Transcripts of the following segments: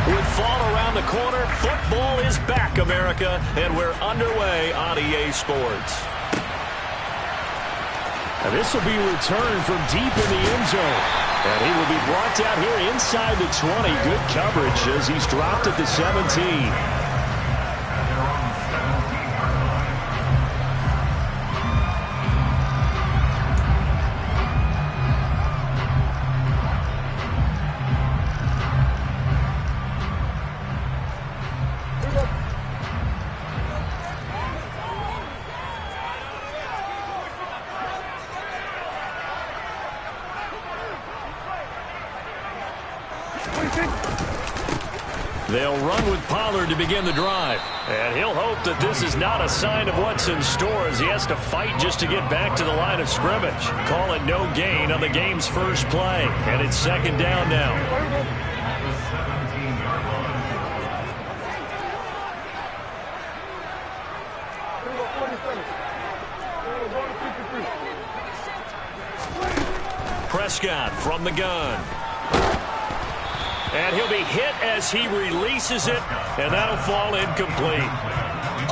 With fall around the corner, football is back, America, and we're underway on EA Sports. And this will be returned from deep in the end zone. And he will be brought down here inside the 20. Good coverage as he's dropped at the 17. They'll run with Pollard to begin the drive. And he'll hope that this is not a sign of what's in store as he has to fight just to get back to the line of scrimmage. Call it no gain on the game's first play. And it's second down now. Prescott from the gun. And he'll be hit as he releases it, and that'll fall incomplete.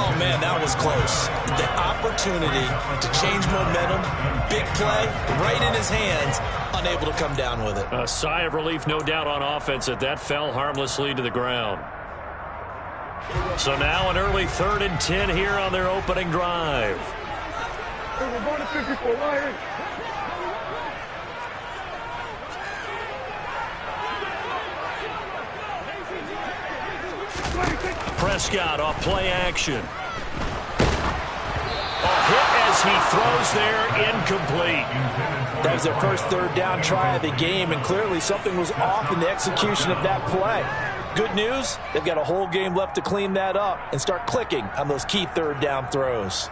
Oh, man, that was close. The opportunity to change momentum, big play, right in his hands, unable to come down with it. A sigh of relief, no doubt, on offense that fell harmlessly to the ground. So now an early 3rd and 10 here on their opening drive. Prescott off play action. A hit as he throws there, incomplete. That was their first 3rd down try of the game, and clearly something was off in the execution of that play. Good news, they've got a whole game left to clean that up and start clicking on those key 3rd down throws.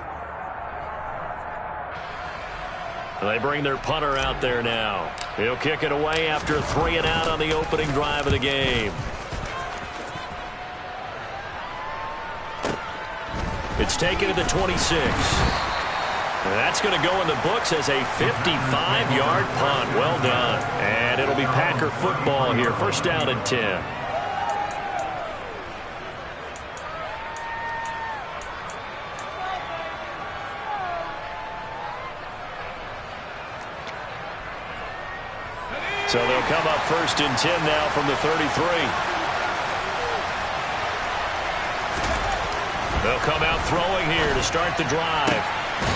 They bring their punter out there now. He'll kick it away after a 3 and out on the opening drive of the game. It's taken to the 26. And that's going to go in the books as a 55-yard punt. Well done. And it'll be Packer football here. First down and 10. So they'll come up 1st and 10 now from the 33. They'll come out throwing here to start the drive.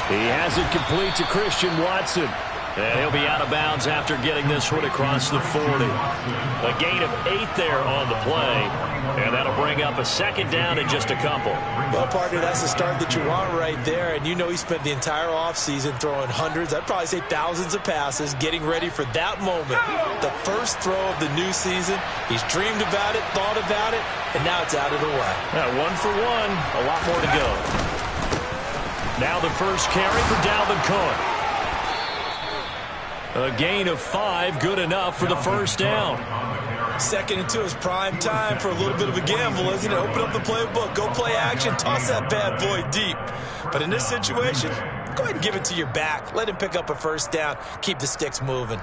He has it complete to Christian Watson. And he'll be out of bounds after getting this one across the 40. A gain of 8 there on the play. And that'll bring up a 2nd down in just a couple. Well, partner, that's the start that you want right there. And you know he spent the entire offseason throwing hundreds, I'd probably say thousands of passes, getting ready for that moment. The first throw of the new season. He's dreamed about it, thought about it, and now it's out of the way. Yeah, 1 for 1. A lot more to go. Now the first carry for Dalvin Cook. A gain of 5, good enough for the first down. 2nd and 2 is prime time for a little bit of a gamble, isn't it? Open up the playbook, go play action, toss that bad boy deep. But in this situation, go ahead and give it to your back. Let him pick up a first down, keep the sticks moving.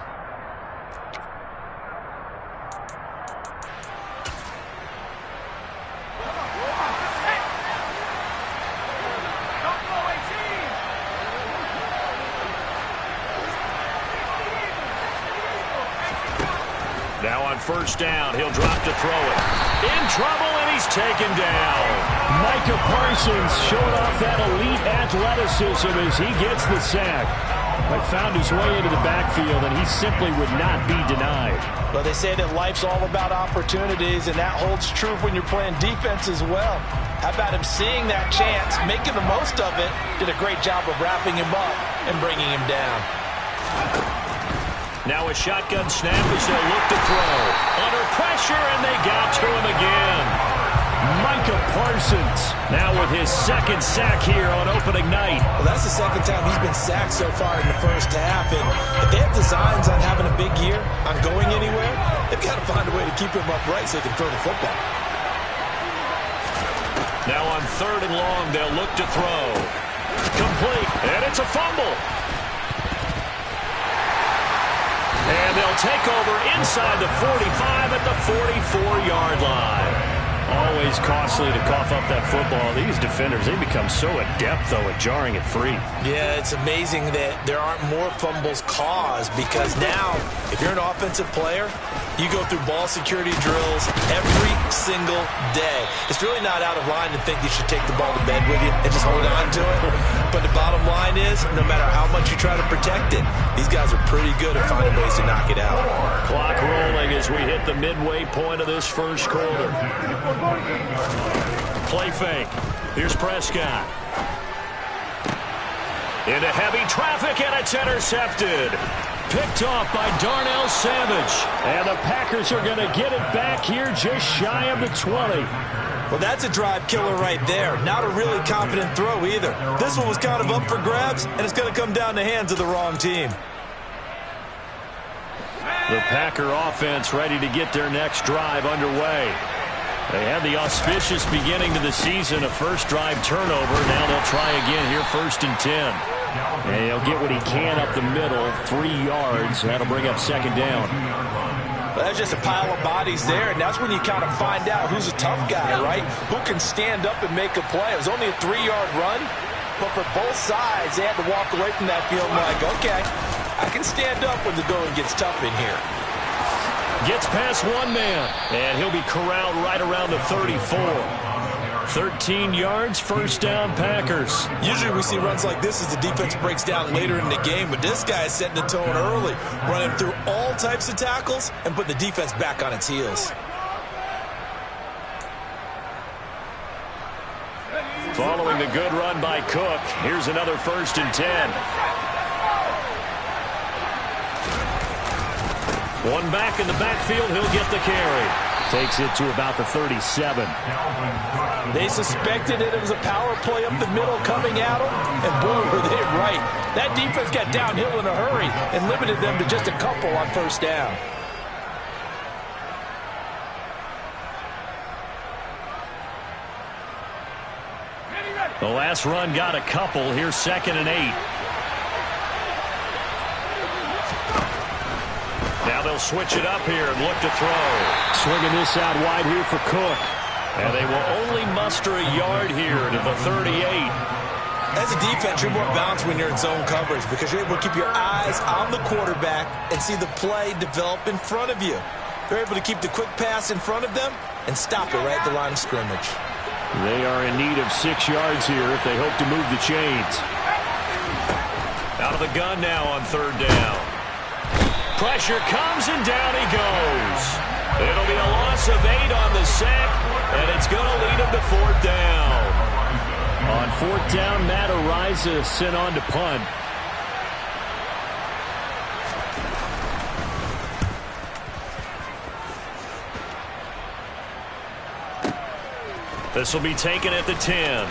Now on first down, he'll drop to throw it. In trouble, and he's taken down. Micah Parsons showing off that elite athleticism as he gets the sack. But found his way into the backfield, and he simply would not be denied. Well, they say that life's all about opportunities, and that holds true when you're playing defense as well. How about him seeing that chance, making the most of it, did a great job of wrapping him up and bringing him down. Now a shotgun snap as they look to throw. Under pressure, and they got to him again. Micah Parsons now with his 2nd sack here on opening night. Well, that's the 2nd time he's been sacked so far in the first half. And if they have designs on having a big year, on going anywhere, they've got to find a way to keep him upright so they can throw the football. Now on 3rd and long, they'll look to throw. Complete, and it's a fumble. And they'll take over inside the 45 at the 44-yard line. Always costly to cough up that football. These defenders, they become so adept, though, at jarring it free. Yeah, it's amazing that there aren't more fumbles caused, because now, if you're an offensive player, you go through ball security drills every single day. It's really not out of line to think you should take the ball to bed with you and just hold on to it. But the bottom line is, no matter how much you try to protect it, these guys are pretty good at finding ways to knock it out. Clock rolling as we hit the midway point of this first quarter. Play fake. Here's Prescott. Into heavy traffic, and it's intercepted. Picked off by Darnell Savage. And the Packers are going to get it back here just shy of the 20. Well, that's a drive killer right there. Not a really confident throw either. This one was kind of up for grabs, and it's going to come down the hands of the wrong team. The Packer offense ready to get their next drive underway. They had the auspicious beginning to the season, a first drive turnover. Now they'll try again here, 1st and 10. And he'll get what he can up the middle, 3 yards. That'll bring up 2nd down. Well, that's just a pile of bodies there, and that's when you kind of find out who's a tough guy, right? Who can stand up and make a play. It was only a 3-yard run, but for both sides, they had to walk away from that feeling like, okay, I can stand up when the going gets tough in here. Gets past one man, and he'll be corralled right around the 34. 13 yards, 1st down, Packers. Usually we see runs like this as the defense breaks down later in the game, but this guy is setting the tone early, running through all types of tackles and putting the defense back on its heels. Following the good run by Cook, here's another 1st and 10. One back in the backfield, he'll get the carry. Takes it to about the 37. They suspected it was a power play up the middle coming at them, and boy, were they right. That defense got downhill in a hurry and limited them to just a couple on 1st down. The last run got a couple. Here's 2nd and 8. Now they'll switch it up here and look to throw. Swinging this out wide here for Cook. And they will only muster a yard here to the 38. As a defense, you're more balanced when you're in zone coverage because you're able to keep your eyes on the quarterback and see the play develop in front of you. They're able to keep the quick pass in front of them and stop it right at the line of scrimmage. They are in need of 6 yards here if they hope to move the chains. Out of the gun now on 3rd down. Pressure comes, and down he goes. It'll be a loss of 8 on the sack, and it's going to lead him to 4th down. On 4th down, Matt Ariza sent on to punt. This will be taken at the 10.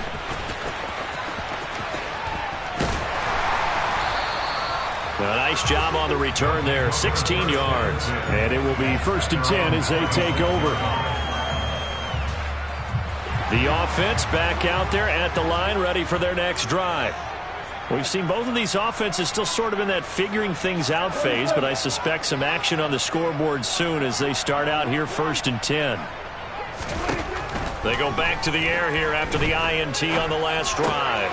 A nice job on the return there, 16 yards. And it will be 1st and 10 as they take over. The offense back out there at the line, ready for their next drive. We've seen both of these offenses still sort of in that figuring things out phase, but I suspect some action on the scoreboard soon as they start out here 1st and 10. They go back to the air here after the INT on the last drive.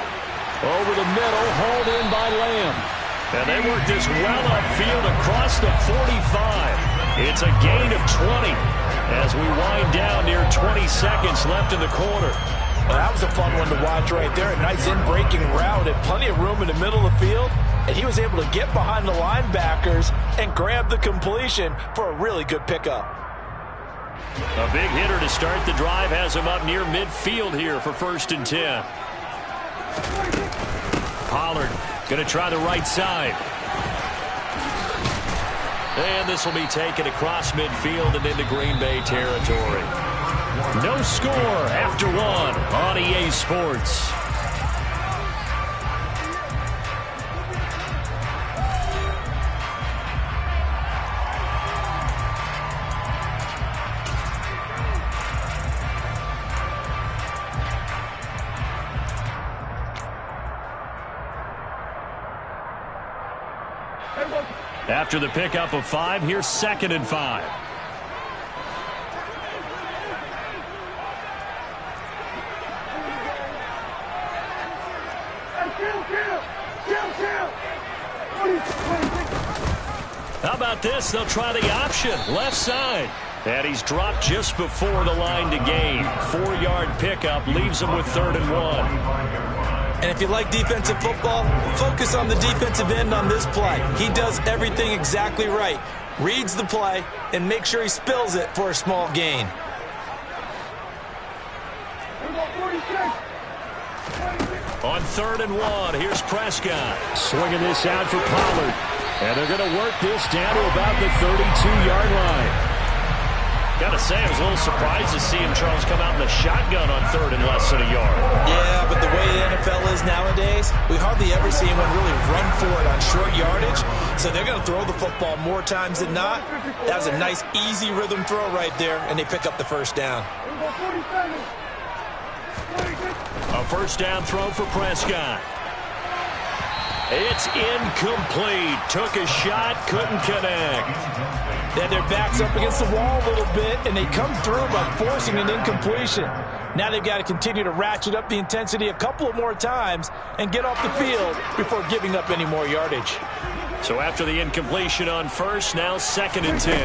Over the middle, hauled in by Lamb. And they work this well upfield across the 45. It's a gain of 20 as we wind down near 20 seconds left in the quarter. Well, that was a fun one to watch right there. A nice in-breaking route and plenty of room in the middle of the field. And he was able to get behind the linebackers and grab the completion for a really good pickup. A big hitter to start the drive has him up near midfield here for 1st and 10. Pollard going to try the right side. And this will be taken across midfield and into Green Bay territory. No score after 1 on EA Sports. After the pickup of 5, here's 2nd and 5. How about this? They'll try the option, left side. And he's dropped just before the line to gain. 4-yard pickup leaves him with 3rd and 1. And if you like defensive football, focus on the defensive end on this play. He does everything exactly right. Reads the play and makes sure he spills it for a small gain. On 3rd and 1, here's Prescott. Swinging this out for Pollard. And they're going to work this down to about the 32-yard line. Got to say, I was a little surprised to see him, Charles, come out in the shotgun on 3rd and less than a yard. Yeah, but the way the NFL is nowadays, we hardly ever see anyone really run for it on short yardage. So they're going to throw the football more times than not. That was a nice, easy rhythm throw right there, and they pick up the first down. A first down throw for Prescott. It's incomplete. Took a shot, couldn't connect. They had their backs up against the wall a little bit, and they come through by forcing an incompletion. Now they've got to continue to ratchet up the intensity a couple of more times and get off the field before giving up any more yardage. So after the incompletion on first, now 2nd and 10.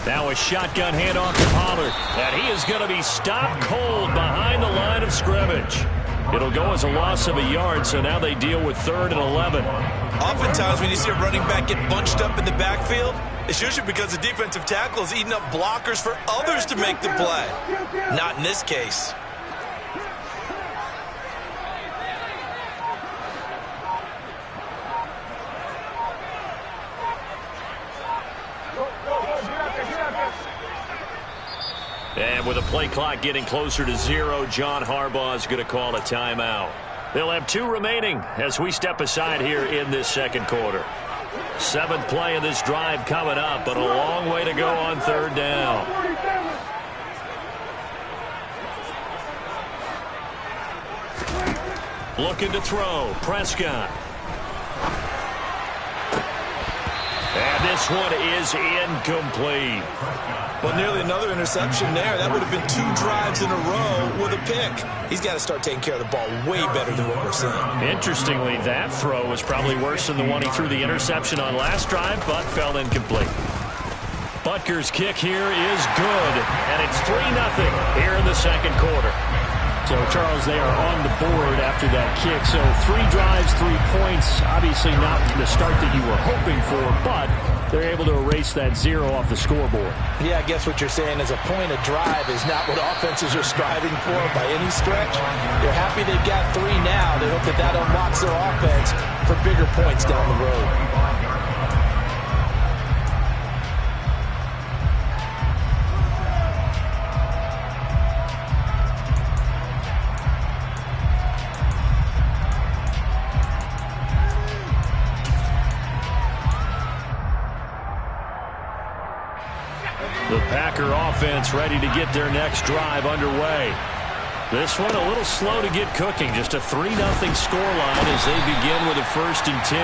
Now a shotgun handoff to Pollard. And he is going to be stopped cold behind the line of scrimmage. It'll go as a loss of a yard, so now they deal with 3rd and 11. Oftentimes when you see a running back get bunched up in the backfield, it's usually because the defensive tackle is eating up blockers for others to make the play. Not in this case. And with the play clock getting closer to 0, John Harbaugh is going to call a timeout. They'll have 2 remaining as we step aside here in this second quarter. 7th play of this drive coming up, but a long way to go on 3rd down. Looking to throw, Prescott. And this one is incomplete. Well, nearly another interception there. That would have been 2 drives in a row with a pick. He's got to start taking care of the ball way better than what we're seeing. Interestingly, that throw was probably worse than the one he threw the interception on last drive, but fell incomplete. Butker's kick here is good, and it's 3-0 here in the second quarter. So, Charles, they are on the board after that kick. So 3 drives, 3 points. Obviously not the start that you were hoping for, but they're able to erase that 0 off the scoreboard. Yeah, I guess what you're saying is a point of drive is not what offenses are striving for by any stretch. They're happy they've got 3 now. They hope that that unlocks their offense for bigger points down the road. The Packer offense ready to get their next drive underway. This one a little slow to get cooking. Just a 3-0 scoreline as they begin with a 1st and 10.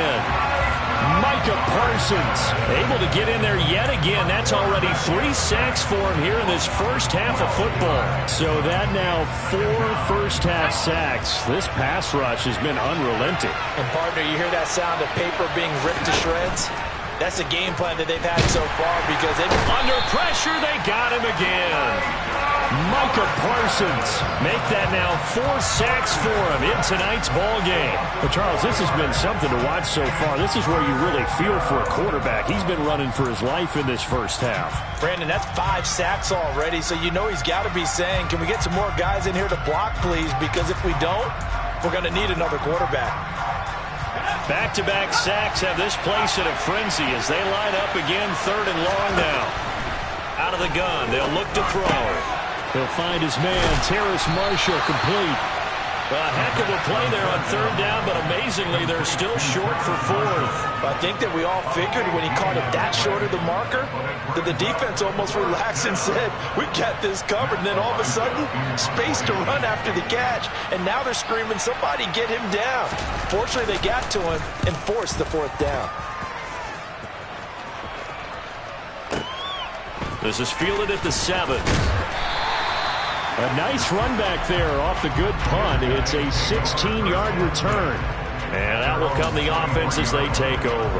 Micah Parsons able to get in there yet again. That's already 3 sacks for him here in this first half of football. So that now 4 first-half sacks. This pass rush has been unrelenting. And, partner, you hear that sound of paper being ripped to shreds? That's the game plan that they've had so far because under pressure, they got him again. Micah Parsons make that now 4 sacks for him in tonight's ball game. But, Charles, this has been something to watch so far. This is where you really feel for a quarterback. He's been running for his life in this first half. Brandon, that's 5 sacks already, so you know he's got to be saying, can we get some more guys in here to block, please? Because if we don't, we're going to need another quarterback. Back-to-back sacks have this place in a frenzy as they line up again 3rd and long now. Out of the gun, they'll look to throw. He'll find his man, Terrace Marshall, complete. A heck of a play there on 3rd down, but amazingly, they're still short for 4th. I think that we all figured when he caught it that short of the marker that the defense almost relaxed and said, we got this covered. And then all of a sudden, space to run after the catch. And now they're screaming, somebody get him down. Fortunately, they got to him and forced the 4th down. This is fielded at the 7. A nice run back there off the good punt. It's a 16-yard return. And out will come the offense as they take over.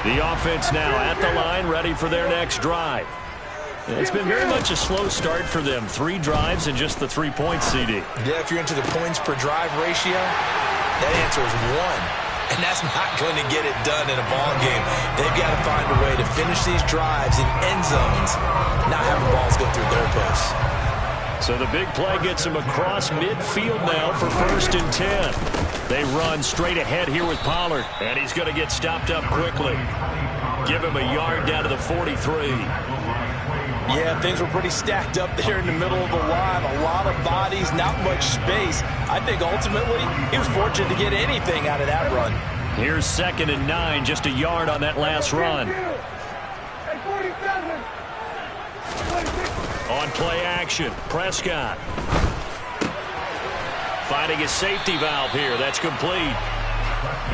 The offense now at the line, ready for their next drive. It's been very much a slow start for them. 3 drives and just the 3 points, CD. Yeah, if you're into the points per drive ratio, that answer is 1. And that's not going to get it done in a ball game. They've got to find a way to finish these drives in end zones, not having balls go through goalposts. So the big play gets them across midfield now for 1st and 10. They run straight ahead here with Pollard, and he's going to get stopped up quickly. Give him a yard down to the 43. Yeah, things were pretty stacked up there in the middle of the line. A lot of bodies, not much space. I think ultimately he was fortunate to get anything out of that run. Here's 2nd and 9, just a yard on that last run. On play action, Prescott. Finding a safety valve here. That's complete.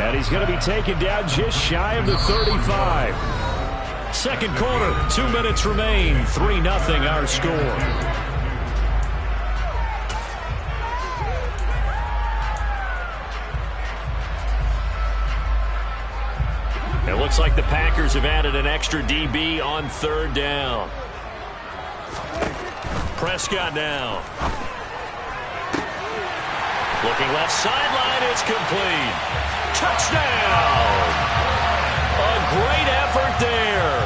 And he's going to be taken down just shy of the 35. Second quarter, 2 minutes remain. 3-0 our score. It looks like the Packers have added an extra DB on 3rd down. Prescott now. Looking left sideline, it's complete. Touchdown! A great effort there.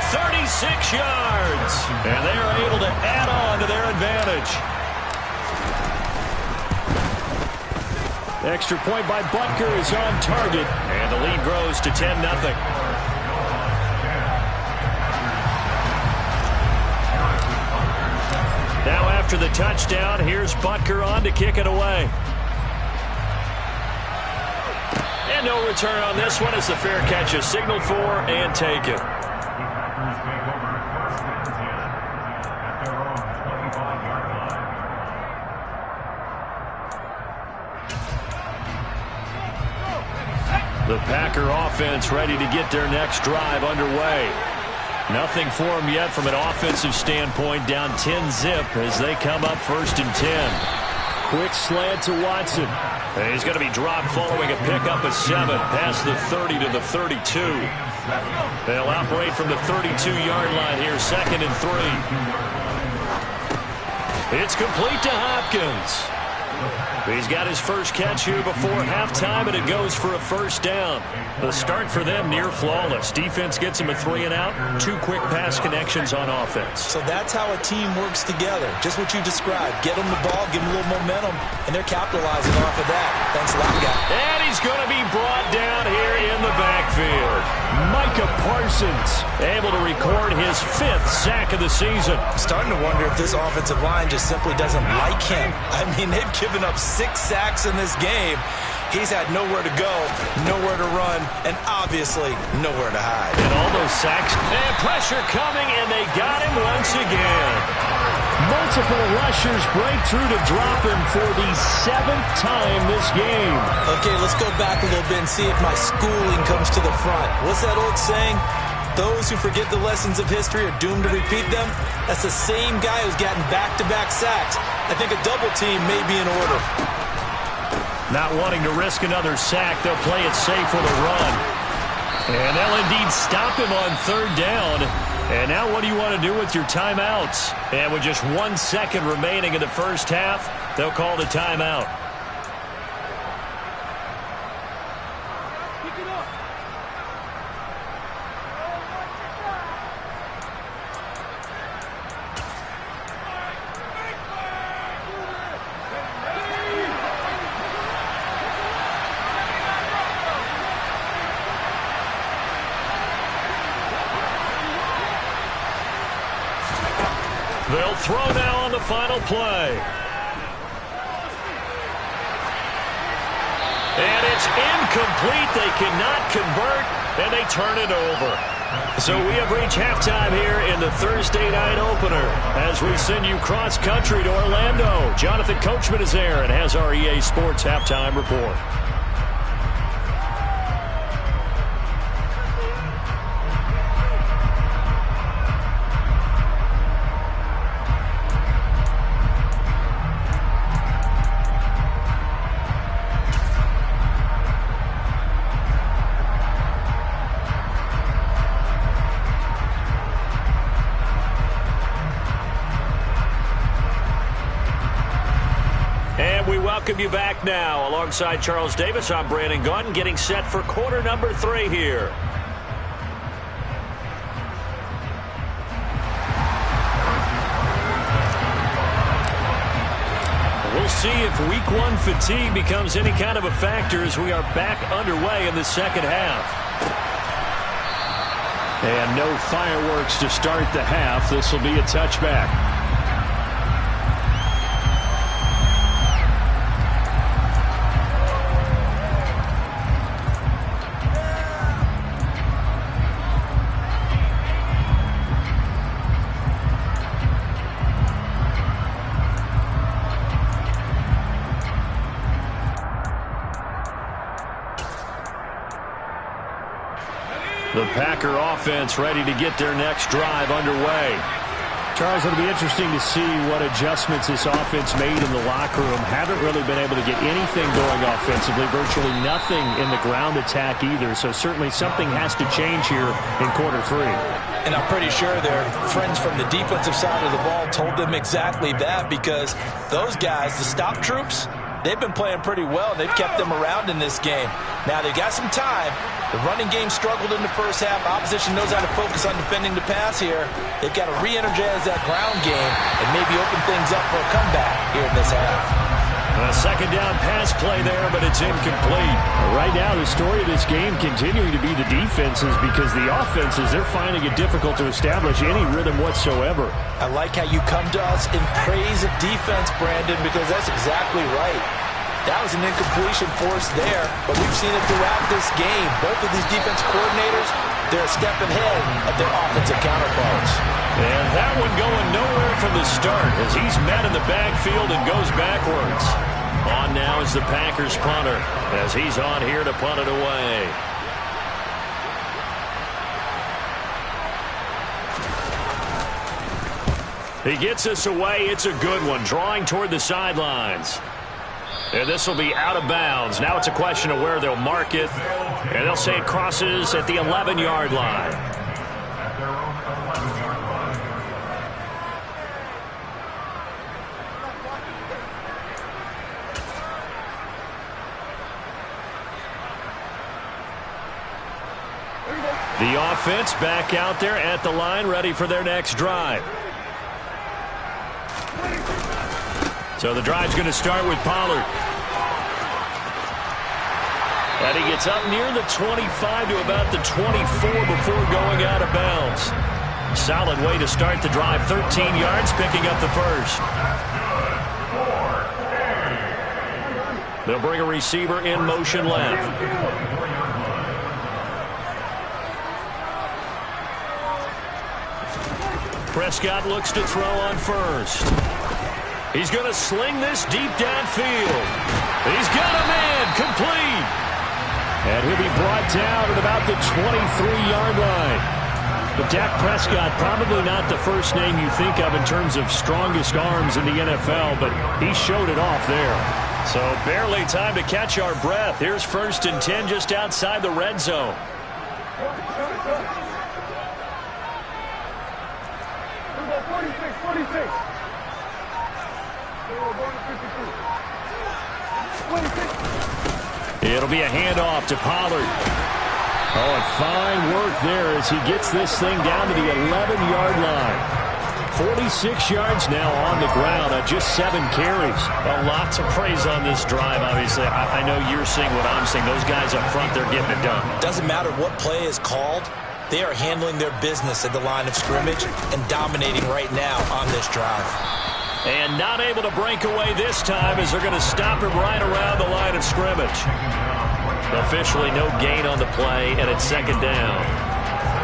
36 yards. And they are able to add on to their advantage. Extra point by Butker is on target. And the lead grows to 10-0. Now after the touchdown, here's Butker on to kick it away. And no return on this one as the fair catch is signaled for and taken. The Packer offense ready to get their next drive underway. Nothing for them yet from an offensive standpoint, down 10-zip as they come up 1st and 10. Quick slant to Watson. And he's going to be dropped following a pickup of 7 past the 30 to the 32. They'll operate from the 32-yard line here, 2nd and 3. It's complete to Hopkins. He's got his first catch here before halftime, and it goes for a 1st down. The start for them near flawless. Defense gets him a 3 and out, 2 quick pass connections on offense. So that's how a team works together. Just what you described. Get them the ball, give them a little momentum, and they're capitalizing off of that. Thanks a lot, guy. And he's going to be brought down here in the backfield. Micah Parsons able to record his 5th sack of the season. Starting to wonder if this offensive line just simply doesn't like him. I mean, they've given up 6 sacks in this game. He's had nowhere to go, nowhere to run, and obviously nowhere to hide. And all those sacks, and pressure coming, and they got him once again. Multiple rushers break through to drop him for the 7th time this game. Okay, let's go back a little bit and see if my schooling comes to the front. What's that old saying? Those who forget the lessons of history are doomed to repeat them. That's the same guy who's gotten back-to-back sacks. I think a double team may be in order. Not wanting to risk another sack, they'll play it safe with a run. And they'll indeed stop him on 3rd down. And now what do you want to do with your timeouts? And with just 1 second remaining in the first half, they'll call the timeout. They'll throw now on the final play. And it's incomplete. They cannot convert, and they turn it over. So we have reached halftime here in the Thursday night opener as we send you cross-country to Orlando. Jonathan Coachman is there and has our EA Sports halftime report. welcome you back now. Alongside Charles Davis, I'm Brandon Gaudin, getting set for quarter number 3 here. We'll see if week 1 fatigue becomes any kind of a factor as we are back underway in the second half. And no fireworks to start the half. This will be a touchback. The Packer offense ready to get their next drive underway. Charles, it'll be interesting to see what adjustments this offense made in the locker room. Haven't really been able to get anything going offensively, virtually nothing in the ground attack either. So certainly something has to change here in quarter 3. And I'm pretty sure their friends from the defensive side of the ball told them exactly that, because those guys, the stop troops, they've been playing pretty well. They've kept them around in this game. Now they've got some time. The running game struggled in the first half. Opposition knows how to focus on defending the pass here. They've got to re-energize that ground game and maybe open things up for a comeback here in this half. A second down pass play there, but it's incomplete. Right now, the story of this game continuing to be the defenses, because the offenses, they're finding it difficult to establish any rhythm whatsoever. I like how you come to us in praise of defense, Brandon, because that's exactly right. That was an incompletion forced there, but we've seen it throughout this game. Both of these defense coordinators, they're a step ahead of their offensive counterparts. And that one going nowhere from the start as he's met in the backfield and goes backwards. On now is the Packers punter as he's on here to punt it away. He gets us away. It's a good one, drawing toward the sidelines. And this will be out of bounds. Now it's a question of where they'll mark it. And they'll say it crosses at the 11-yard line. The offense back out there at the line, ready for their next drive. So the drive's going to start with Pollard. And he gets up near the 25 to about the 24 before going out of bounds. Solid way to start the drive. 13 yards, picking up the first. They'll bring a receiver in motion left. Prescott looks to throw on first. He's going to sling this deep downfield. He's got a man complete. And he'll be brought down at about the 23-yard line. But Dak Prescott, probably not the first name you think of in terms of strongest arms in the NFL, but he showed it off there. So barely time to catch our breath. Here's 1st and 10 just outside the red zone. It'll be a handoff to Pollard. Oh, and fine work there as he gets this thing down to the 11-yard line. 46 yards now on the ground on just 7 carries. A lot to praise on this drive, obviously. I know you're seeing what I'm seeing. Those guys up front, they're getting it done. Doesn't matter what play is called. They are handling their business at the line of scrimmage and dominating right now on this drive. And not able to break away this time as they're going to stop him right around the line of scrimmage. Officially no gain on the play, and it's 2nd down.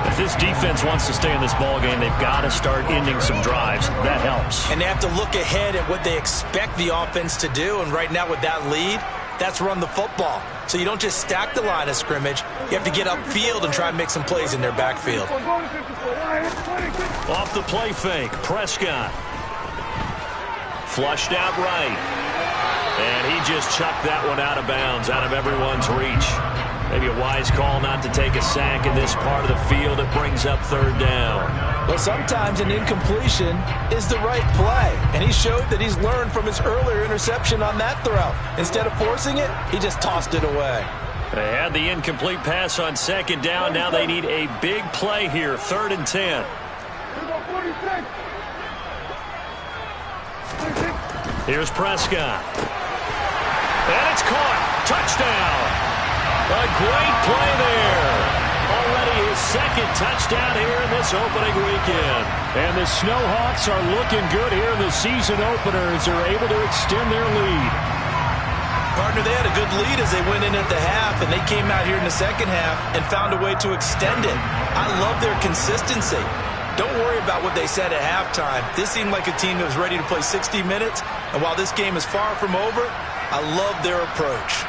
If this defense wants to stay in this ballgame, they've got to start ending some drives. That helps. And they have to look ahead at what they expect the offense to do, and right now with that lead, that's run the football. So you don't just stack the line of scrimmage. You have to get upfield and try and make some plays in their backfield. Off the play fake, Prescott. Flushed out right. And he just chucked that one out of bounds, out of everyone's reach. Maybe a wise call not to take a sack in this part of the field. It brings up third down. Well, sometimes an incompletion is the right play, and he showed that he's learned from his earlier interception on that throw. Instead of forcing it, he just tossed it away. They had the incomplete pass on second down. Now they need a big play here, 3rd and 10. Here's Prescott. And it's caught. Touchdown. A great play there. Already his 2nd touchdown here in this opening weekend. And the Snowhawks are looking good here in the season opener as they're able to extend their lead. Partner, they had a good lead as they went in at the half, and they came out here in the second half and found a way to extend it. I love their consistency. Don't worry about what they said at halftime. This seemed like a team that was ready to play 60 minutes, and while this game is far from over, I love their approach.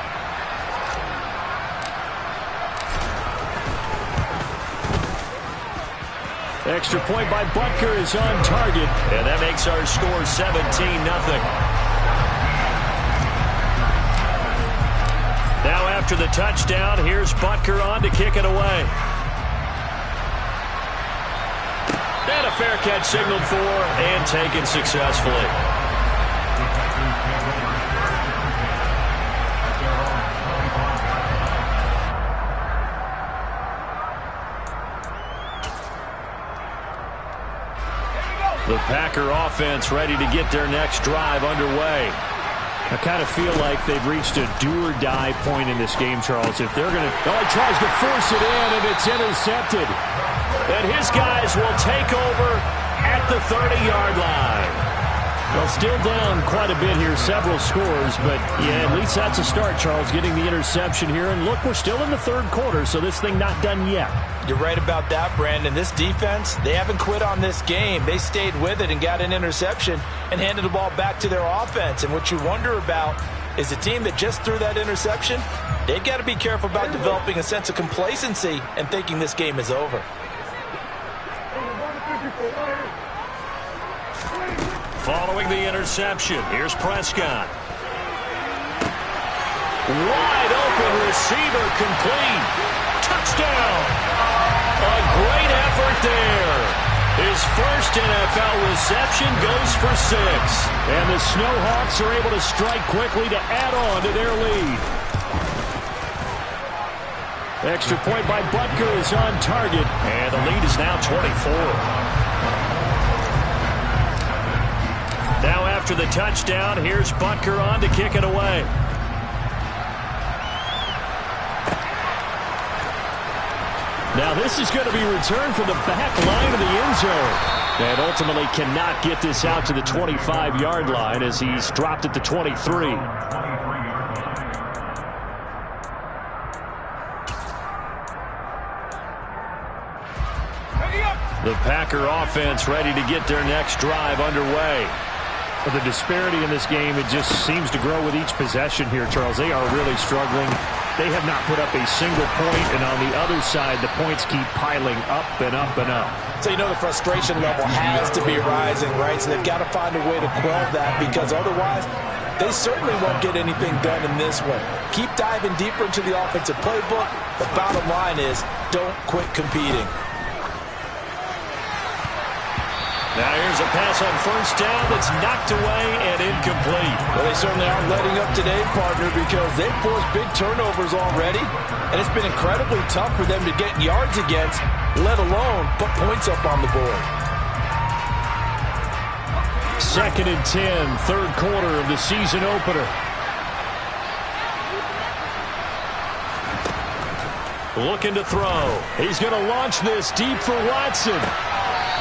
Extra point by Butker is on target. And that makes our score 17-0. Now after the touchdown, here's Butker on to kick it away. And a fair catch signaled for and taken successfully. The Packer offense ready to get their next drive underway. I kind of feel like they've reached a do-or-die point in this game, Charles. If they're going to... Oh, he tries to force it in, and it's intercepted. And his guys will take over at the 30-yard line. Well, still down quite a bit here, several scores, but yeah, at least that's a start, Charles, getting the interception here. And look, we're still in the 3rd quarter, so this thing not done yet. You're right about that, Brandon. This defense, they haven't quit on this game. They stayed with it and got an interception and handed the ball back to their offense. And what you wonder about is the team that just threw that interception, they've got to be careful about developing a sense of complacency and thinking this game is over. Following the interception, here's Prescott. Wide open receiver complete. Touchdown. A great effort there. His first NFL reception goes for 6. And the Snowhawks are able to strike quickly to add on to their lead. Extra point by Butker is on target. And the lead is now 24. Now after the touchdown, here's Butker on to kick it away. Now this is going to be returned from the back line of the end zone. And ultimately cannot get this out to the 25-yard line as he's dropped at the 23. The Packer offense ready to get their next drive underway. But the disparity in this game, it just seems to grow with each possession here, Charles. They are really struggling. They have not put up a single point, and on the other side, the points keep piling up and up and up. So you know the frustration level has to be rising, right? So they've got to find a way to quell that, because otherwise they certainly won't get anything done in this one. Keep diving deeper into the offensive playbook. The bottom line is don't quit competing. Now here's a pass on first down that's knocked away and incomplete. Well, they certainly aren't letting up today, partner, because they've forced big turnovers already, and it's been incredibly tough for them to get yards against, let alone put points up on the board. 2nd and 10, 3rd quarter of the season opener. Looking to throw. He's going to launch this deep for Watson.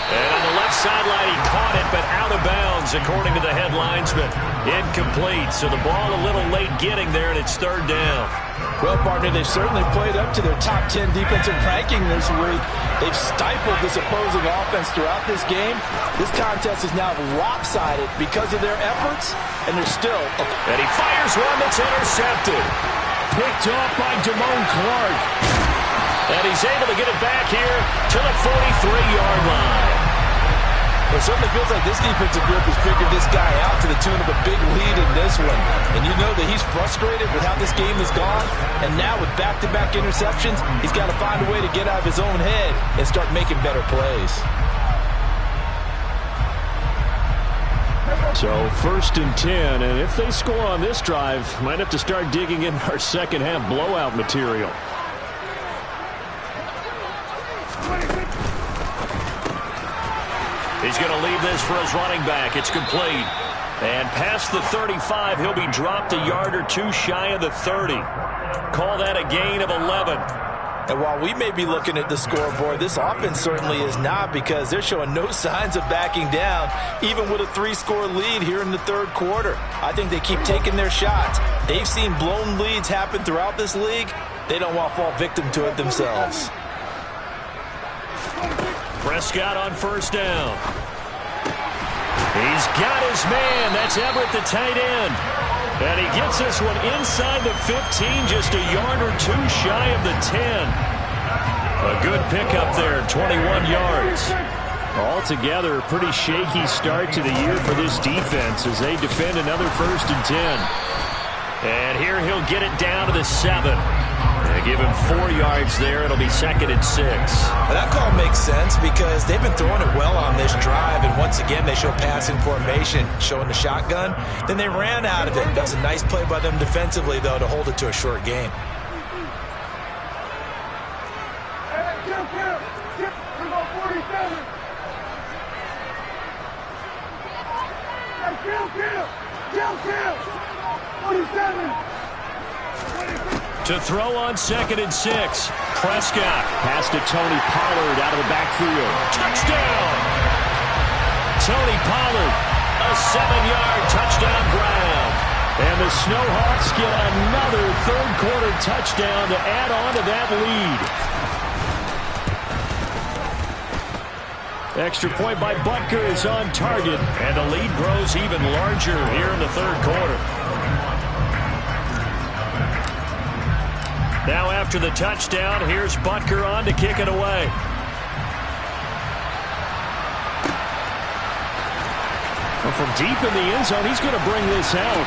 And on the left sideline, he caught it, but out of bounds, according to the head linesman. Incomplete, so the ball a little late getting there, and it's 3rd down. Well, partner, they've certainly played up to their top 10 defensive ranking this week. They've stifled this opposing offense throughout this game. This contest is now lopsided because of their efforts, and they're still... And he fires one that's intercepted. Picked off by Damone Clark. And he's able to get it back here to the 43-yard line. It certainly feels like this defensive group has figured this guy out to the tune of a big lead in this one. And you know that he's frustrated with how this game has gone. And now with back-to-back interceptions, he's got to find a way to get out of his own head and start making better plays. So 1st and 10, and if they score on this drive, might have to start digging in our second half blowout material. He's going to leave this for his running back. It's complete. And past the 35, he'll be dropped a yard or two shy of the 30. Call that a gain of 11. And while we may be looking at the scoreboard, this offense certainly is not, because they're showing no signs of backing down, even with a 3-score lead here in the third quarter. I think they keep taking their shots. They've seen blown leads happen throughout this league. They don't want to fall victim to it themselves. Prescott on 1st down. He's got his man. That's Everett, the tight end. And he gets this one inside the 15, just a yard or two shy of the 10. A good pickup there, 21 yards. Altogether, a pretty shaky start to the year for this defense as they defend another 1st and 10. And here he'll get it down to the 7. They give him 4 yards there. It'll be 2nd and 6. Well, that call makes sense because they've been throwing it well on this drive, and once again they show passing formation, showing the shotgun. Then they ran out of it. That's a nice play by them defensively, though, to hold it to a short gain. To throw on 2nd and 6. Prescott. Pass to Tony Pollard out of the backfield. Touchdown! Tony Pollard, a 7-yard touchdown grab. And the Snowhawks get another third-quarter touchdown to add on to that lead. Extra point by Butker is on target. And the lead grows even larger here in the third quarter. Now after the touchdown, here's Butker on to kick it away. Well, from deep in the end zone, he's going to bring this out.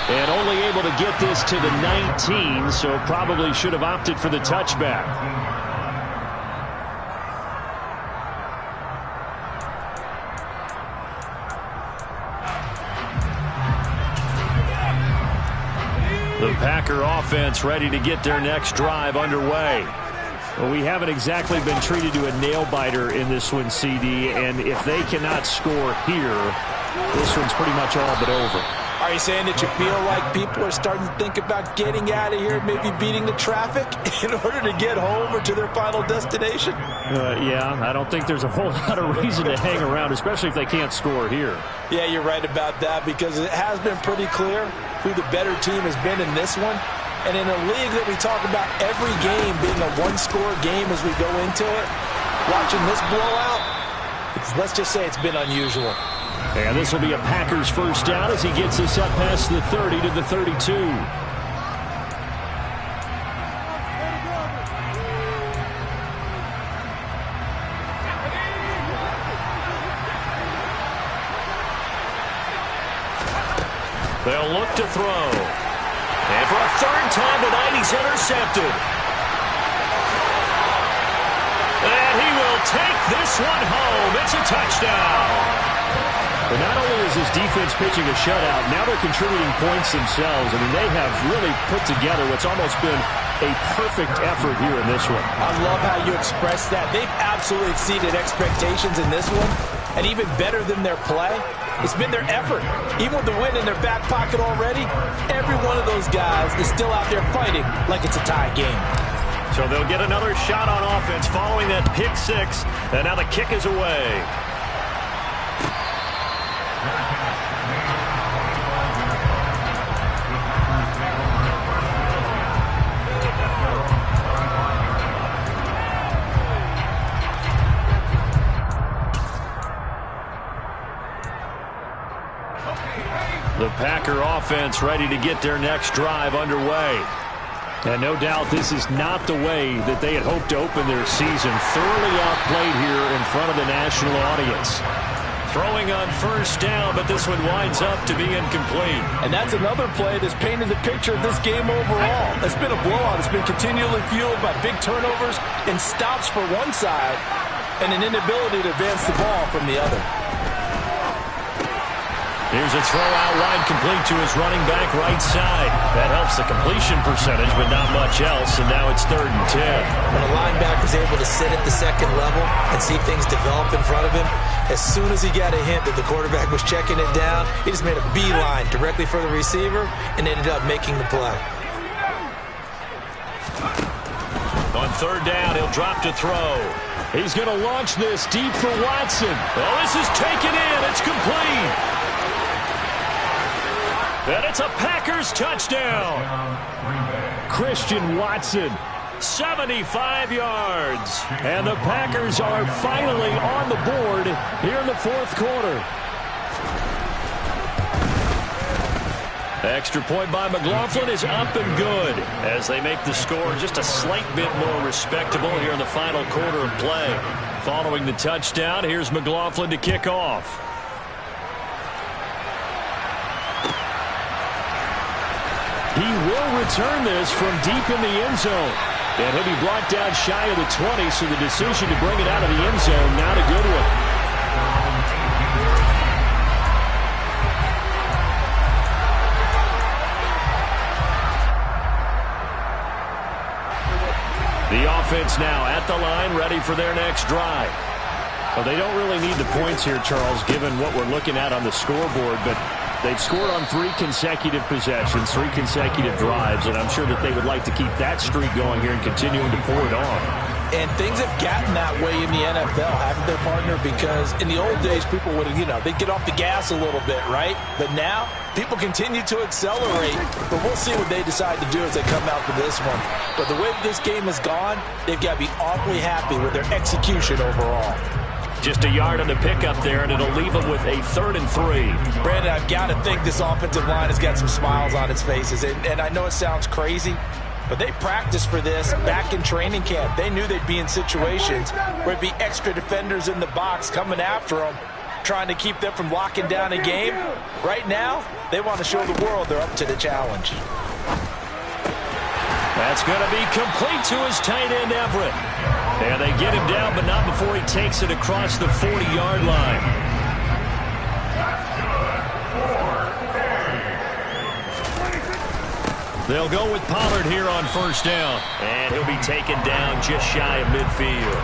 And only able to get this to the 19, so probably should have opted for the touchback. The Packer offense ready to get their next drive underway. Well, we haven't exactly been treated to a nail-biter in this one, CD, and if they cannot score here, this one's pretty much all but over. Are you saying that you feel like people are starting to think about getting out of here, maybe beating the traffic in order to get home or to their final destination? Yeah, I don't think there's a whole lot of reason to hang around, especially if they can't score here. Yeah, you're right about that, because it has been pretty clear who the better team has been in this one. And in a league that we talk about every game being a one-score game as we go into it, watching this blowout, let's just say it's been unusual. And this will be a Packers first down as he gets this up past the 30 to the 32. They'll look to throw. And for a third time tonight, he's intercepted. And he will take this one home. It's a touchdown. But not only is this defense pitching a shutout, now they're contributing points themselves. I mean, they have really put together what's almost been a perfect effort here in this one. I love how you express that. They've absolutely exceeded expectations in this one. And even better than their play, it's been their effort. Even with the win in their back pocket already, every one of those guys is still out there fighting like it's a tie game. So they'll get another shot on offense following that pick six. And now the kick is away. The Packer offense ready to get their next drive underway. And no doubt this is not the way that they had hoped to open their season. Thoroughly outplayed here in front of the national audience. Throwing on first down, but this one winds up to be incomplete. And that's another play that's painted the picture of this game overall. It's been a blowout. It's been continually fueled by big turnovers and stops for one side and an inability to advance the ball from the other. Here's a throw out wide, complete to his running back right side. That helps the completion percentage, but not much else, and now it's 3rd and 10. When a linebacker's able to sit at the second level and see things develop in front of him, as soon as he got a hint that the quarterback was checking it down, he just made a beeline directly for the receiver and ended up making the play. On 3rd down, he'll drop to throw. He's going to launch this deep for Watson. Oh, this is taken in. It's complete. And it's a Packers touchdown. Christian Watson, 75 yards. And the Packers are finally on the board here in the 4th quarter. Extra point by McLaughlin is up and good as they make the score just a slight bit more respectable here in the final quarter of play. Following the touchdown, here's McLaughlin to kick off. He will return this from deep in the end zone. And he'll be brought down shy of the 20, so the decision to bring it out of the end zone, not a good one. The offense now at the line, ready for their next drive. Well, they don't really need the points here, Charles, given what we're looking at on the scoreboard, but they've scored on 3 consecutive possessions, 3 consecutive drives, and I'm sure that they would like to keep that streak going here and continuing to pour it on. And things have gotten that way in the NFL, haven't they, partner? Because in the old days, people would, they'd get off the gas a little bit, right? But now, people continue to accelerate. But we'll see what they decide to do as they come out for this one. But the way this game has gone, they've got to be awfully happy with their execution overall. Just a yard on the pickup there, and it'll leave them with a 3rd and 3. Brandon, I've got to think this offensive line has got some smiles on its faces. And I know it sounds crazy, but they practiced for this back in training camp. They knew they'd be in situations where it'd be extra defenders in the box coming after them, trying to keep them from locking down a game. Right now, they want to show the world they're up to the challenge. That's going to be complete to his tight end, Everett. And they get him down, but not before he takes it across the 40-yard line. They'll go with Pollard here on 1st down. And he'll be taken down just shy of midfield.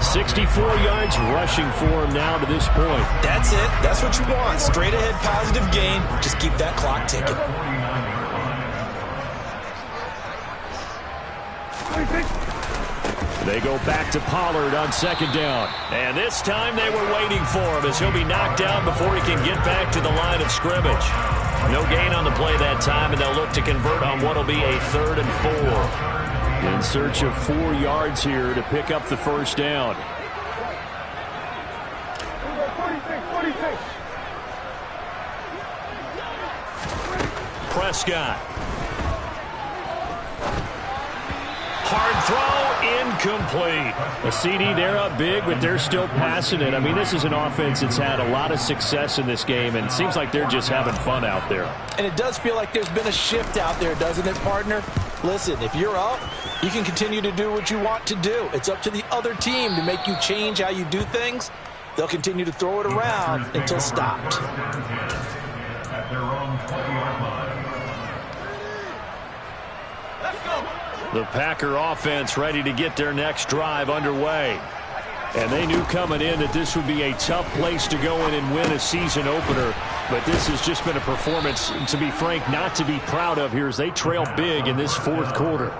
64 yards rushing for him now to this point. That's it. That's what you want. Straight ahead positive gain. Just keep that clock ticking. They go back to Pollard on 2nd down. And this time they were waiting for him as he'll be knocked down before he can get back to the line of scrimmage. No gain on the play that time, and they'll look to convert on what will be a 3rd and 4. In search of 4 yards here to pick up the 1st down. Prescott. Hard throw, incomplete. A CD, they're up big, but they're still passing it. I mean, this is an offense that's had a lot of success in this game, and it seems like they're just having fun out there. And it does feel like there's been a shift out there, doesn't it, partner? Listen, if you're up, you can continue to do what you want to do. It's up to the other team to make you change how you do things. They'll continue to throw it around until stopped. At their own 20-yard line. Let's go. The Packer offense ready to get their next drive underway. And they knew coming in that this would be a tough place to go in and win a season opener. But this has just been a performance, to be frank, not to be proud of here as they trail big in this 4th quarter.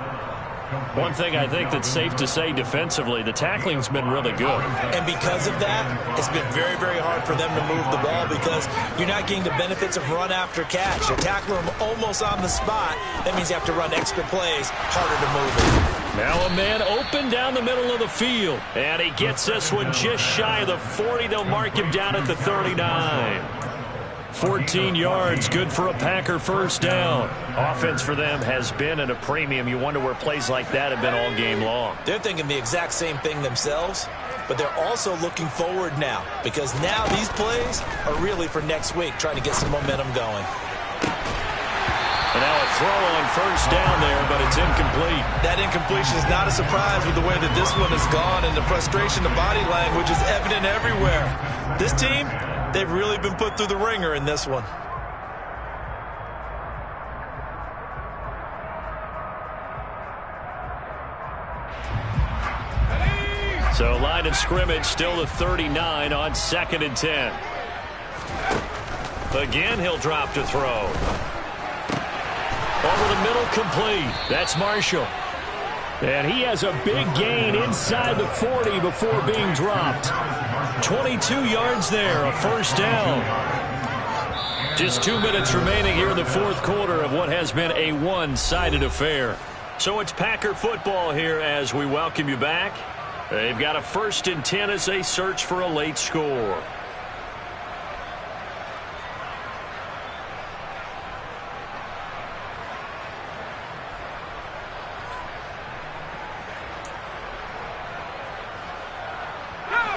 One thing I think that's safe to say defensively, the tackling's been really good. And because of that, it's been very, very hard for them to move the ball because you're not getting the benefits of run after catch. You're tackling them almost on the spot. That means you have to run extra plays, harder to move it. Now a man open down the middle of the field. And he gets this one just shy of the 40. They'll mark him down at the 39. 14 yards, good for a Packer first down. Offense for them has been at a premium. You wonder where plays like that have been all game long. They're thinking the exact same thing themselves, but they're also looking forward now because now these plays are really for next week, trying to get some momentum going. And now a throw on first down there, but it's incomplete. That incompletion is not a surprise with the way that this one has gone, and the frustration, the body language is evident everywhere. This team, they've really been put through the ringer in this one. So line of scrimmage still the 39 on 2nd and 10. Again, he'll drop to throw. Over the middle, complete. That's Marshall. And he has a big gain inside the 40 before being dropped. 22 yards there, a first down. Just 2 minutes remaining here in the fourth quarter of what has been a one-sided affair. So it's Packer football here as we welcome you back. They've got a 1st and 10 as they search for a late score.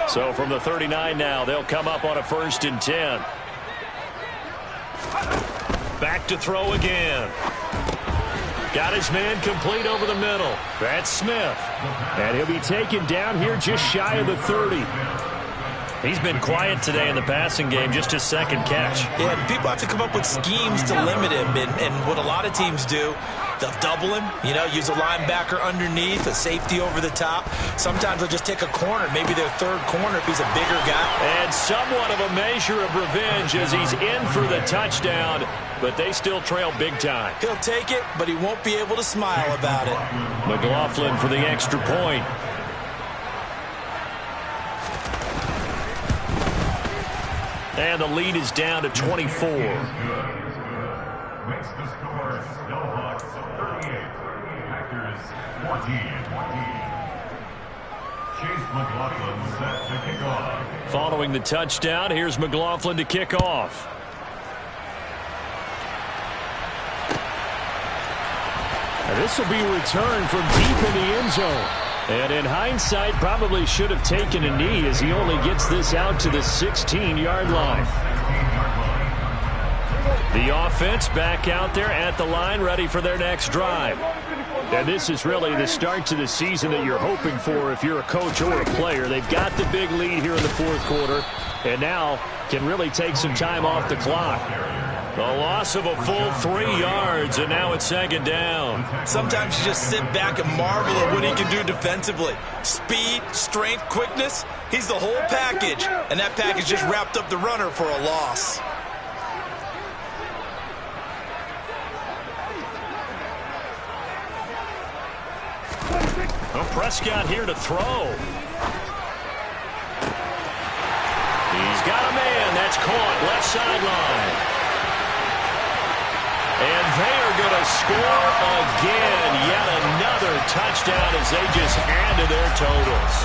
So from the 39 now, they'll come up on a 1st and 10. Back to throw again. Got his man complete over the middle. That's Smith. And he'll be taken down here just shy of the 30. He's been quiet today in the passing game, just his 2nd catch. Yeah, and people have to come up with schemes to limit him. And what a lot of teams do, they'll double him, use a linebacker underneath, a safety over the top. Sometimes they'll just take a corner, maybe their 3rd corner if he's a bigger guy. And somewhat of a measure of revenge as he's in for the touchdown, but they still trail big time. He'll take it, but he won't be able to smile about it. McLaughlin for the extra point. And the lead is down to 24. Makes the score Snowhawks 38, Packers 14. Chase McLaughlin set to kick off. Following the touchdown, here's McLaughlin to kick off. And this will be returned from deep in the end zone. And in hindsight, probably should have taken a knee as he only gets this out to the 16-yard line. The offense back out there at the line, ready for their next drive. And this is really the start to the season that you're hoping for if you're a coach or a player. They've got the big lead here in the fourth quarter, and now can really take some time off the clock. The loss of a full 3 yards, and now it's 2nd down. Sometimes you just sit back and marvel at what he can do defensively. Speed, strength, quickness, he's the whole package. And that package just wrapped up the runner for a loss. Well, Prescott here to throw. He's got a man. That's caught left sideline. And they are going to score again. Yet another touchdown as they just add to their totals.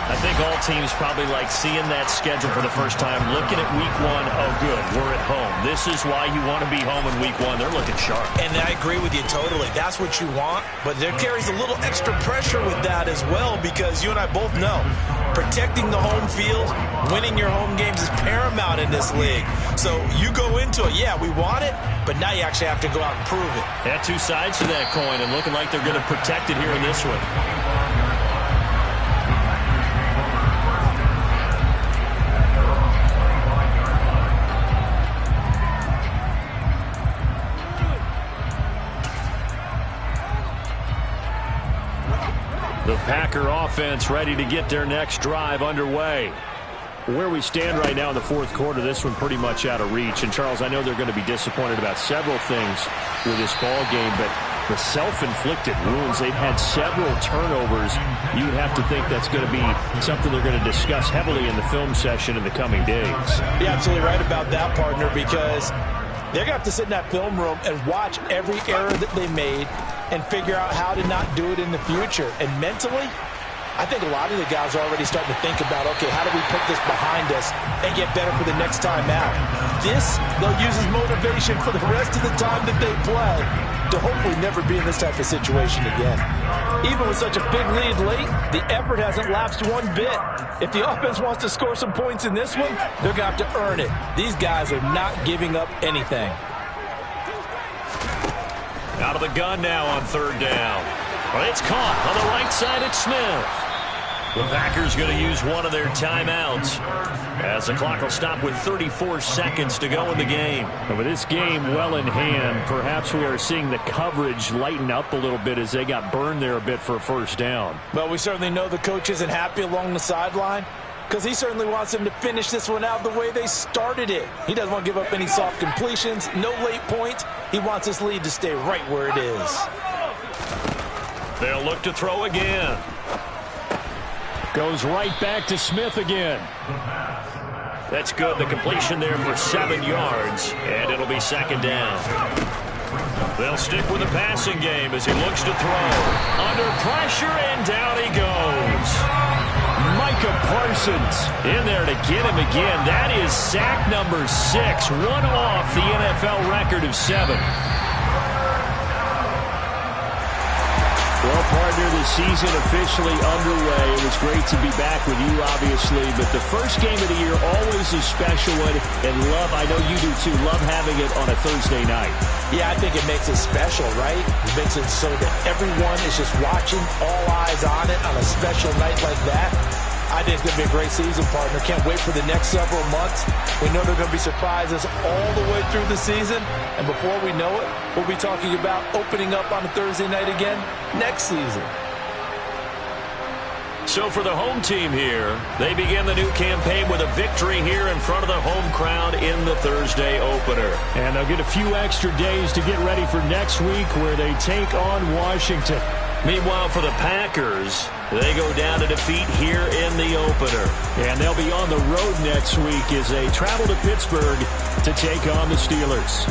I think all teams probably like seeing that schedule for the first time, looking at week 1. Oh, good, we're at home. This is why you want to be home in week 1. They're looking sharp. And I agree with you totally. That's what you want. But there carries a little extra pressure with that as well because you and I both know protecting the home field, winning your home games is paramount in this league. So you go into it, yeah, we want it, but now you actually have to go out and prove it. Had 2 sides to that coin and looking like they're going to protect it here in this one. The Packer offense ready to get their next drive underway. Where we stand right now in the fourth quarter, this one pretty much out of reach. And, Charles, I know they're going to be disappointed about several things with this ball game, but the self-inflicted wounds, they've had several turnovers. You would have to think that's going to be something they're going to discuss heavily in the film session in the coming days. You're absolutely right about that, partner, because they're going to have to sit in that film room and watch every error that they made and figure out how to not do it in the future. And mentally, I think a lot of the guys are already starting to think about, okay, how do we put this behind us and get better for the next time out? This, they'll use as motivation for the rest of the time that they play to hopefully never be in this type of situation again. Even with such a big lead late, the effort hasn't lapsed one bit. If the offense wants to score some points in this one, they're going to have to earn it. These guys are not giving up anything. Out of the gun now on third down. Well, it's caught on the right side at Smith. The Packers going to use one of their timeouts as the clock will stop with 34 seconds to go in the game. And with this game well in hand, perhaps we are seeing the coverage lighten up a little bit as they got burned there a bit for a first down. Well, we certainly know the coach isn't happy along the sideline because he certainly wants them to finish this one out the way they started it. He doesn't want to give up any soft completions, no late points. He wants this lead to stay right where it is. They'll look to throw again. Goes right back to Smith again. That's good. The completion there for 7 yards, and it'll be second down. They'll stick with the passing game as he looks to throw. Under pressure, and down he goes. Micah Parsons in there to get him again. That is sack number 6, one off the NFL record of 7. Well, partner, the season officially underway. It was great to be back with you, obviously, but the first game of the year always a special one, and I know you do too, love having it on a Thursday night. Yeah, I think it makes it special, right? It makes it so that everyone is just watching, all eyes on it on a special night like that. I think it's going to be a great season, partner. Can't wait for the next several months. We know there are going to be surprises all the way through the season. And before we know it, we'll be talking about opening up on a Thursday night again next season. So for the home team here, they begin the new campaign with a victory here in front of the home crowd in the Thursday opener. And they'll get a few extra days to get ready for next week where they take on Washington. Meanwhile, for the Packers, they go down to defeat here in the opener. And they'll be on the road next week as they travel to Pittsburgh to take on the Steelers.